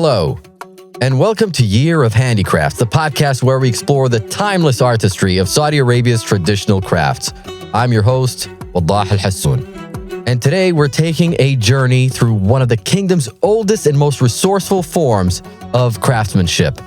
Hello, and welcome to Year of Handicrafts, the podcast where we explore the timeless artistry of Saudi Arabia's traditional crafts. I'm your host, Waddah Al-Hassoun. And today we're taking a journey through one of the kingdom's oldest and most resourceful forms of craftsmanship,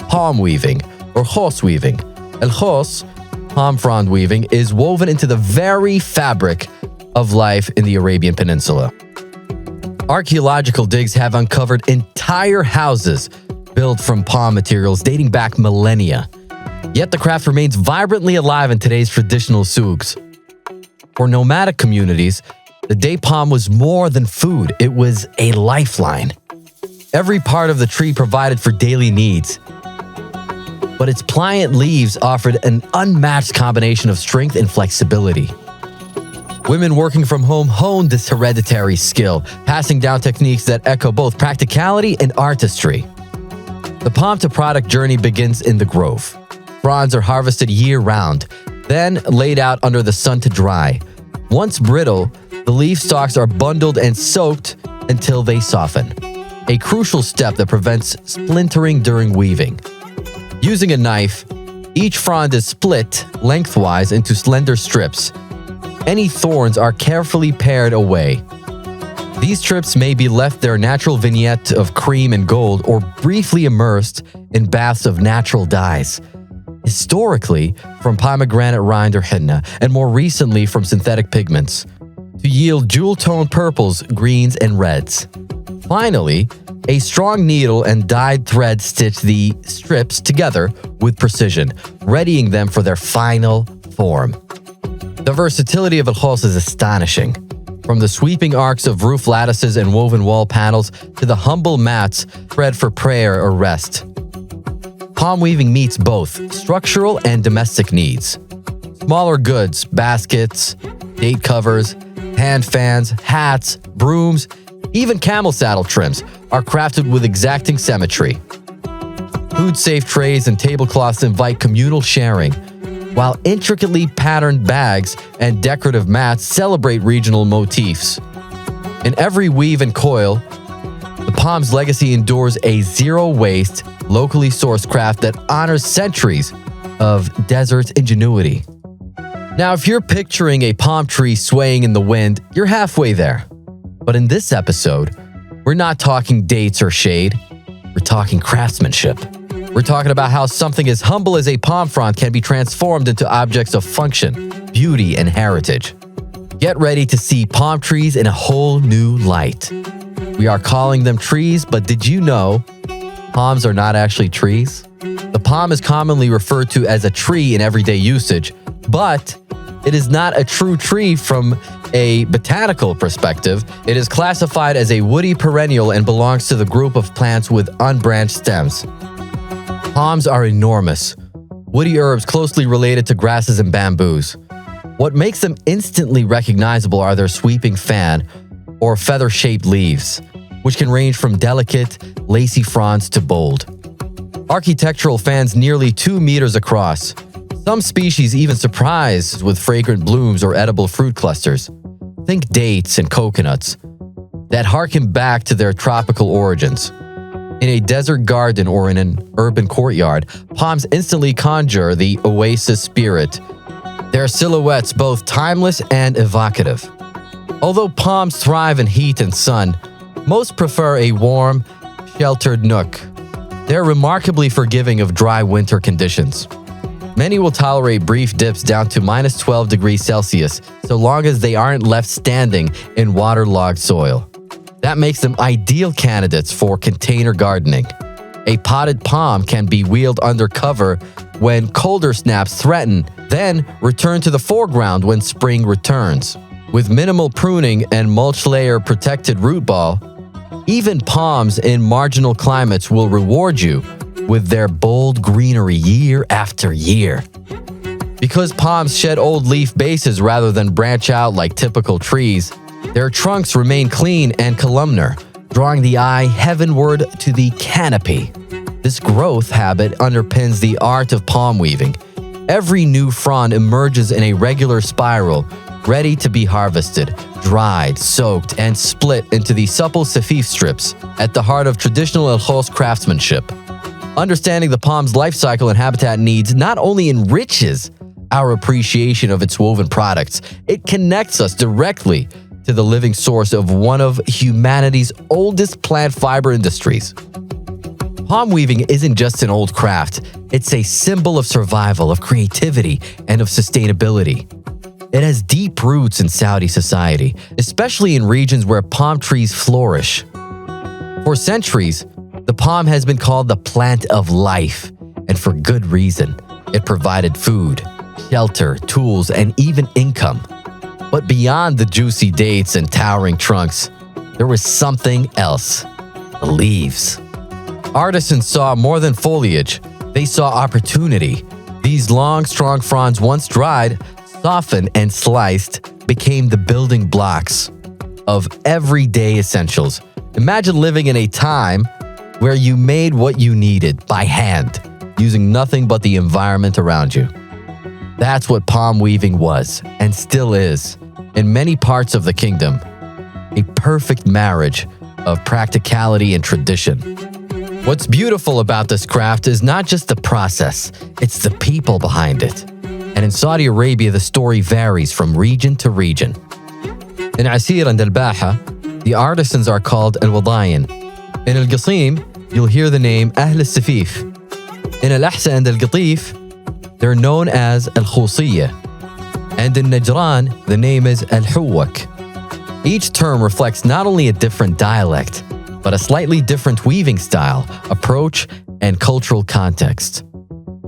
palm weaving, or khos weaving. Al-khos, palm frond weaving, is woven into the very fabric of life in the Arabian Peninsula. Archaeological digs have uncovered entire houses built from palm materials dating back millennia. Yet the craft remains vibrantly alive in today's traditional souks. For nomadic communities, the date palm was more than food, it was a lifeline. Every part of the tree provided for daily needs. But its pliant leaves offered an unmatched combination of strength and flexibility. Women working from home honed this hereditary skill, passing down techniques that echo both practicality and artistry. The palm-to-product journey begins in the grove. Fronds are harvested year-round, then laid out under the sun to dry. Once brittle, the leaf stalks are bundled and soaked until they soften, a crucial step that prevents splintering during weaving. Using a knife, each frond is split lengthwise into slender strips. Any thorns are carefully pared away. These strips may be left their natural vignette of cream and gold or briefly immersed in baths of natural dyes. Historically, from pomegranate rind or henna, and more recently from synthetic pigments, to yield jewel-toned purples, greens, and reds. Finally, a strong needle and dyed thread stitch the strips together with precision, readying them for their final form. The versatility of al-khos is astonishing. From the sweeping arcs of roof lattices and woven wall panels to the humble mats spread for prayer or rest. Palm weaving meets both structural and domestic needs. Smaller goods, baskets, date covers, hand fans, hats, brooms, even camel saddle trims are crafted with exacting symmetry. Food-safe trays and tablecloths invite communal sharing, while intricately patterned bags and decorative mats celebrate regional motifs. In every weave and coil, the palm's legacy endures a zero-waste, locally sourced craft that honors centuries of desert ingenuity. Now, if you're picturing a palm tree swaying in the wind, you're halfway there. But in this episode, we're not talking dates or shade, we're talking craftsmanship. We're talking about how something as humble as a palm frond can be transformed into objects of function, beauty, and heritage. Get ready to see palm trees in a whole new light. We are calling them trees, but did you know palms are not actually trees? The palm is commonly referred to as a tree in everyday usage, but it is not a true tree from a botanical perspective. It is classified as a woody perennial and belongs to the group of plants with unbranched stems. Palms are enormous, woody herbs closely related to grasses and bamboos. What makes them instantly recognizable are their sweeping fan or feather-shaped leaves, which can range from delicate, lacy fronds to bold. Architectural fans nearly 2 meters across. Some species even surprise with fragrant blooms or edible fruit clusters. Think dates and coconuts that harken back to their tropical origins. In a desert garden or in an urban courtyard, palms instantly conjure the oasis spirit. Their silhouettes both timeless and evocative. Although palms thrive in heat and sun, most prefer a warm, sheltered nook. They're remarkably forgiving of dry winter conditions. Many will tolerate brief dips down to minus 12 degrees Celsius, so long as they aren't left standing in waterlogged soil. That makes them ideal candidates for container gardening. A potted palm can be wheeled under cover when colder snaps threaten, then return to the foreground when spring returns. With minimal pruning and mulch layer protected root ball, even palms in marginal climates will reward you with their bold greenery year after year. Because palms shed old leaf bases rather than branch out like typical trees, their trunks remain clean and columnar, drawing the eye heavenward to the canopy. This growth habit underpins the art of palm weaving. Every new frond emerges in a regular spiral, ready to be harvested, dried, soaked, and split into the supple safif strips at the heart of traditional El Khos craftsmanship. Understanding the palm's life cycle and habitat needs not only enriches our appreciation of its woven products, it connects us directly to the living source of one of humanity's oldest plant fiber industries. Palm weaving isn't just an old craft, it's a symbol of survival, of creativity, and of sustainability. It has deep roots in Saudi society, especially in regions where palm trees flourish. For centuries, the palm has been called the plant of life, and for good reason. It provided food, shelter, tools, and even income. But beyond the juicy dates and towering trunks, there was something else: the leaves. Artisans saw more than foliage, they saw opportunity. These long, strong fronds, once dried, softened, and sliced, became the building blocks of everyday essentials. Imagine living in a time where you made what you needed by hand, using nothing but the environment around you. That's what palm weaving was, and still is, in many parts of the kingdom. A perfect marriage of practicality and tradition. What's beautiful about this craft is not just the process, it's the people behind it. And in Saudi Arabia, the story varies from region to region. In Asir and Al-Baha, the artisans are called Al-Wadayan. In Al-Qasim, you'll hear the name Ahl Al-Safif. In Al-Ahsa and Al-Qatif, they're known as Al-Khusiyya. And in Najran, the name is Al-Huwak. Each term reflects not only a different dialect, but a slightly different weaving style, approach, and cultural context.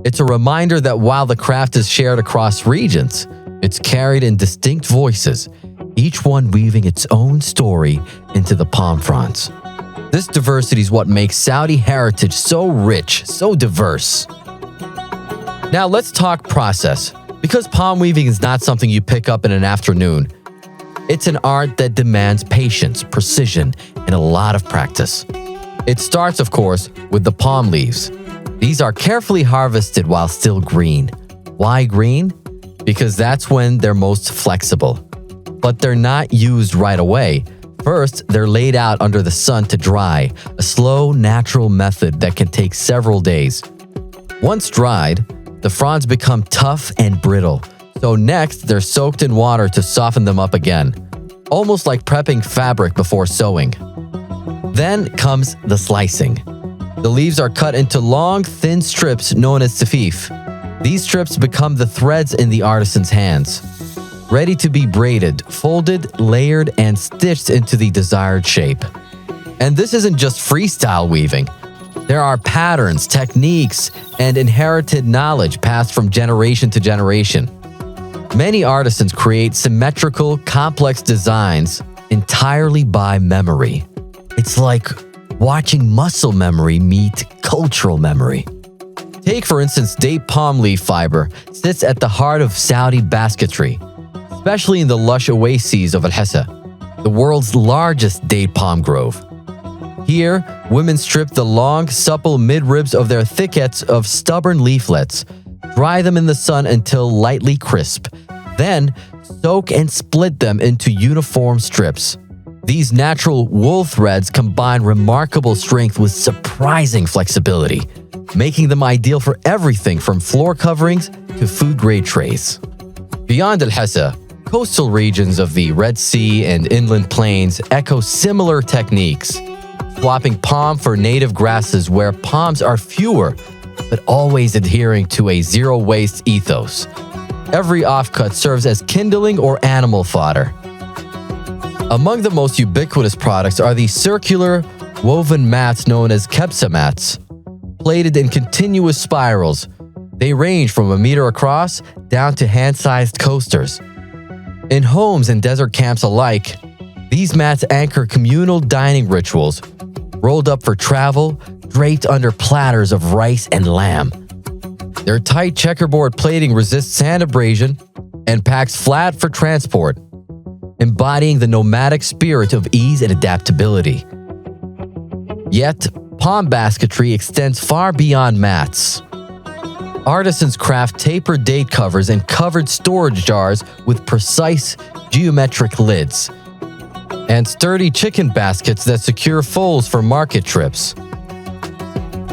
It's a reminder that while the craft is shared across regions, it's carried in distinct voices, each one weaving its own story into the palm fronds. This diversity is what makes Saudi heritage so rich, so diverse. Now let's talk process. Because palm weaving is not something you pick up in an afternoon, it's an art that demands patience, precision, and a lot of practice. It starts, of course, with the palm leaves. These are carefully harvested while still green. Why green? Because that's when they're most flexible. But they're not used right away. First, they're laid out under the sun to dry, a slow, natural method that can take several days. Once dried, the fronds become tough and brittle. So next, they're soaked in water to soften them up again, almost like prepping fabric before sewing. Then comes the slicing. The leaves are cut into long, thin strips known as safif. These strips become the threads in the artisan's hands, ready to be braided, folded, layered, and stitched into the desired shape. And this isn't just freestyle weaving. There are patterns, techniques, and inherited knowledge passed from generation to generation. Many artisans create symmetrical, complex designs entirely by memory. It's like watching muscle memory meet cultural memory. Take, for instance, date palm leaf fiber sits at the heart of Saudi basketry, especially in the lush oases of Al-Hassa, the world's largest date palm grove. Here, women strip the long, supple midribs of their thickets of stubborn leaflets, dry them in the sun until lightly crisp, then soak and split them into uniform strips. These natural wool threads combine remarkable strength with surprising flexibility, making them ideal for everything from floor coverings to food-grade trays. Beyond Al-Hassa, coastal regions of the Red Sea and inland plains echo similar techniques, swapping palm for native grasses where palms are fewer, but always adhering to a zero-waste ethos. Every offcut serves as kindling or animal fodder. Among the most ubiquitous products are the circular, woven mats known as kebsa mats. Plaited in continuous spirals, they range from a meter across down to hand-sized coasters. In homes and desert camps alike, these mats anchor communal dining rituals, rolled up for travel, draped under platters of rice and lamb. Their tight checkerboard plating resists sand abrasion and packs flat for transport, embodying the nomadic spirit of ease and adaptability. Yet, palm basketry extends far beyond mats. Artisans craft tapered date covers and covered storage jars with precise geometric lids, and sturdy chicken baskets that secure foals for market trips.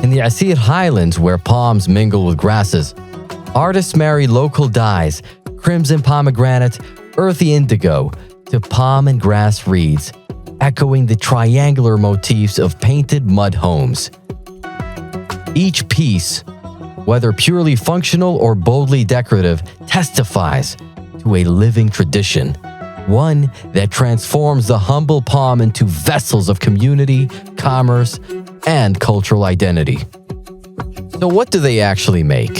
In the Asir Highlands, where palms mingle with grasses, artists marry local dyes, crimson pomegranate, earthy indigo, to palm and grass reeds, echoing the triangular motifs of painted mud homes. Each piece, whether purely functional or boldly decorative, testifies to a living tradition, one that transforms the humble palm into vessels of community, commerce, and cultural identity. So what do they actually make?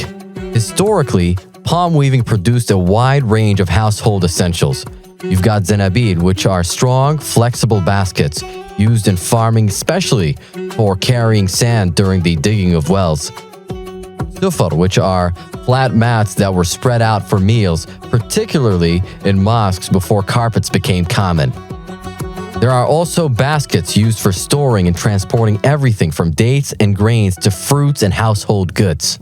Historically, palm weaving produced a wide range of household essentials. You've got zanabid, which are strong, flexible baskets used in farming, especially for carrying sand during the digging of wells. Sufar, which are flat mats that were spread out for meals, particularly in mosques before carpets became common. There are also baskets used for storing and transporting everything from dates and grains to fruits and household goods.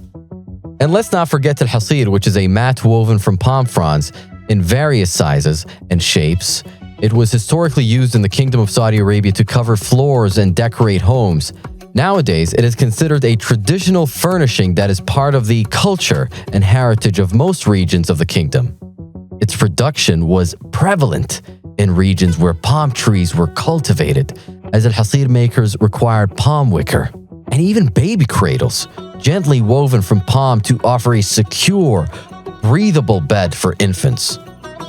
And let's not forget al-hasir, which is a mat woven from palm fronds in various sizes and shapes. It was historically used in the Kingdom of Saudi Arabia to cover floors and decorate homes. Nowadays, it is considered a traditional furnishing that is part of the culture and heritage of most regions of the kingdom. Its production was prevalent in regions where palm trees were cultivated, as al-hasir makers required palm wicker and even baby cradles, gently woven from palm to offer a secure, breathable bed for infants.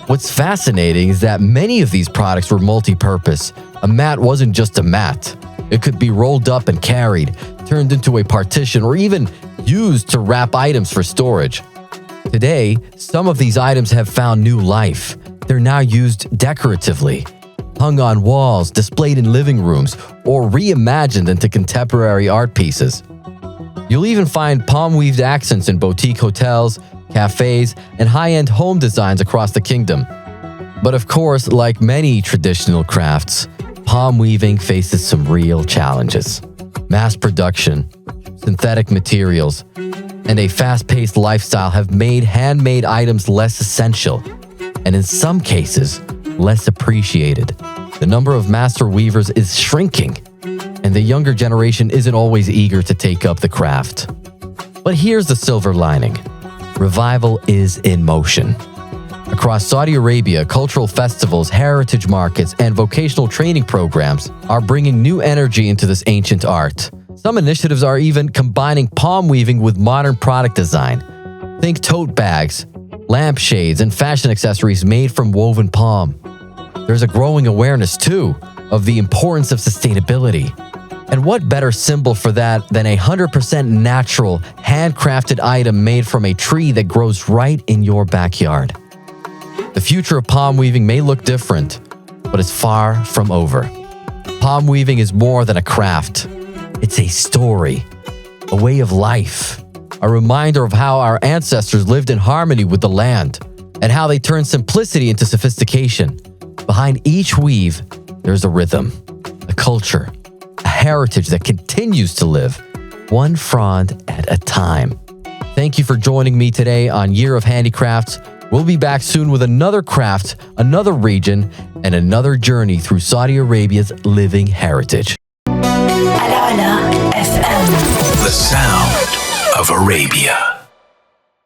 What's fascinating is that many of these products were multi-purpose. A mat wasn't just a mat. It could be rolled up and carried, turned into a partition, or even used to wrap items for storage. Today, some of these items have found new life. They're now used decoratively, hung on walls, displayed in living rooms, or reimagined into contemporary art pieces. You'll even find palm-weaved accents in boutique hotels, cafes, and high-end home designs across the kingdom. But of course, like many traditional crafts, palm weaving faces some real challenges. Mass production, synthetic materials, and a fast-paced lifestyle have made handmade items less essential, and in some cases, less appreciated. The number of master weavers is shrinking, and the younger generation isn't always eager to take up the craft. But here's the silver lining. Revival is in motion. Across Saudi Arabia, cultural festivals, heritage markets, and vocational training programs are bringing new energy into this ancient art. Some initiatives are even combining palm weaving with modern product design. Think tote bags, lampshades, and fashion accessories made from woven palm. There's a growing awareness, too, of the importance of sustainability. And what better symbol for that than a 100% natural, handcrafted item made from a tree that grows right in your backyard? The future of palm weaving may look different, but it's far from over. Palm weaving is more than a craft. It's a story, a way of life, a reminder of how our ancestors lived in harmony with the land and how they turned simplicity into sophistication. Behind each weave, there's a rhythm, a culture, a heritage that continues to live, one frond at a time. Thank you for joining me today on Year of Handicrafts. We'll be back soon with another craft, another region, and another journey through Saudi Arabia's living heritage. The sound of Arabia.